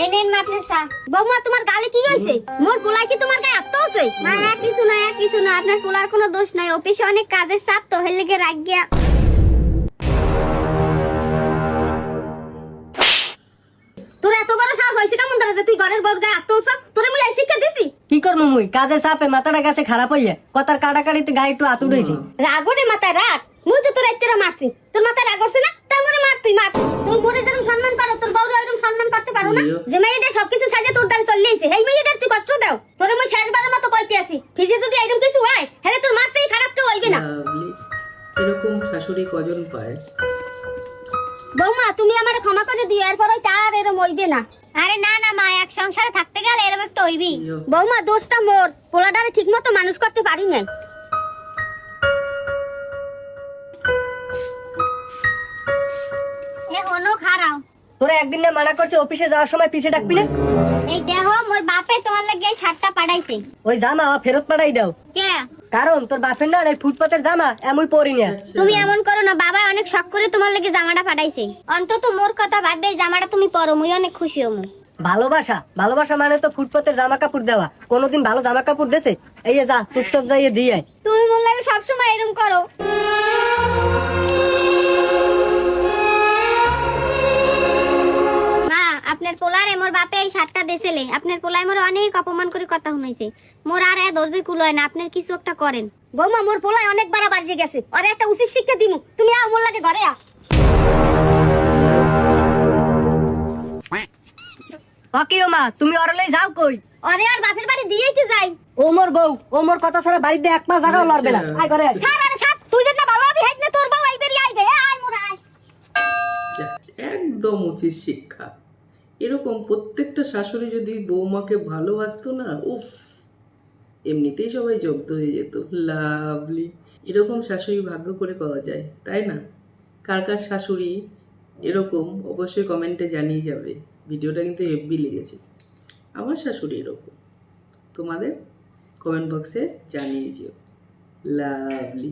এই নেন মাপের চা। বৌমা তোমার গালে কি হইছে? মোর পোলাই কি তোমার গায়ে আত্ম হইছে? না কিছু না আপনার পোলার কোনো দোষ নাই, অফিসে অনেক কাজের চাপ তো হেল লেগে রাগ গিয়া। তোর এত বড় সাহস হইছে কেমন ধরে যে তুই ঘরের বউর গায়ে আত্ম হইছ? তোরে মুই এই শিক্ষা দিছি? কি করবো মুই কাজের চাপে মাথাটা গেছে খারাপ হইয়া কথার কাটাকাটিতে গায়ে একটু আতুর হয়েছি। রাগরে মাথায় রাগ, মুই তো তোর একটিরা মারছি, তোর মাথায় রাগ হচ্ছে না? তা মরে মার, তুই মার। তুই মরে যেরকম সম্মান করো তোর বউরে ওইরকম সম্মান করতে পারো না? যে মেয়েটা সবকিছু ছাড়িয়ে তোর দ্বারা চলে আইছে এই মেয়েটার তুই কষ্ট দাও। তোরে মুই শেষবারের মতো কইতে আছি, ফিরে যদি এরকম কিছু হয় তাহলে তোর মারতেই খারাপ কেউ হইবে না। এরকম শাশুড়ি কজন পায়? বৌমা তুমি আমারে ক্ষমা করে দিও, এরপর ওই তার এরকম হইবে না। আরে না মা, এক সংসারে থাকতে গেলে এরকম একটা হইবি। বৌমা দোষটা মোর, পোলাটারে ঠিকমতো মানুষ করতে পারি নাই। এ হনো খারাও। তোরা একদিন না মানা করছে অফিসে যাওয়ার সময় পিছে ডাকবি না? এই দেখো মোর বাপে তোমার লাগি এই শার্টটা পাঠাইছে। ওই জামা ফেরত পাঠাই দাও। কে? কারণ তোর বাপের না এই ফুটপাতের জামা এমই পরি না। তুমি এমন করো না, বাবা অনেক শখ করে তোমার লাগি জামাটা পাঠাইছে। অন্তত মোর কথা ভাববে জামাটা তুমি পরো, মুই অনেক খুশি হমু। ভালোবাসা মানে তো ফুটপাতের জামা কাপড় দেওয়া। কোনোদিন ভালো জামা কাপড় দেছে? এই যা চুপচাপ যাইয়ে দিয়ে আয়। তুমি মোর লাগে সবসময় এরকম করো। মা আপনার পোলারে মোর বাপে এই শার্টটা দেছেলে, আপনার পোলায় মোর অনেক অপমান করে কথা শুনাইছে। মোর আর ধৈর্যের কুল হয় না, আপনার কিছু একটা করেন। বৌমা মোর পোলায় অনেক বাড়া বাড়িয়ে গেছে, ওরে একটা উচিত শিক্ষা দিমু। তুমি আও মোর লাগে ঘরে আ। ওকে মা তুমি অরলেই যাও কই? ওরে আর বাপের বাড়ি দিয়েইতে যাই। ও মোর বউ, ও মোর কথা ছাড়া বাড়িতে এক পা জায়গাও লড়বে না। আয় ঘরে আয়। ছাড় আরে ছাড়, তুই যেটা ভালো হবি হেইত না তোর বউ আইবেরি আইবে। আয় মোর আয়। একদম উচিত শিক্ষা। এরকম প্রত্যেকটা শাশুড়ি যদি বৌমাকে ভালোবাসতো না, উফ, এমনিতেই সবাই জব্দ হয়ে যেত। লাভলি। এরকম শাশুড়ি ভাগ্য করে পাওয়া যায়, তাই না? কার কার শাশুড়ি এরকম অবশ্যই কমেন্টে জানিয়ে যাবে। ভিডিওটা কিন্তু হেব্বি লেগেছে। আমার শাশুড়ি এরকম, তোমাদের কমেন্ট বক্সে জানিয়ে যেও। লাভলি।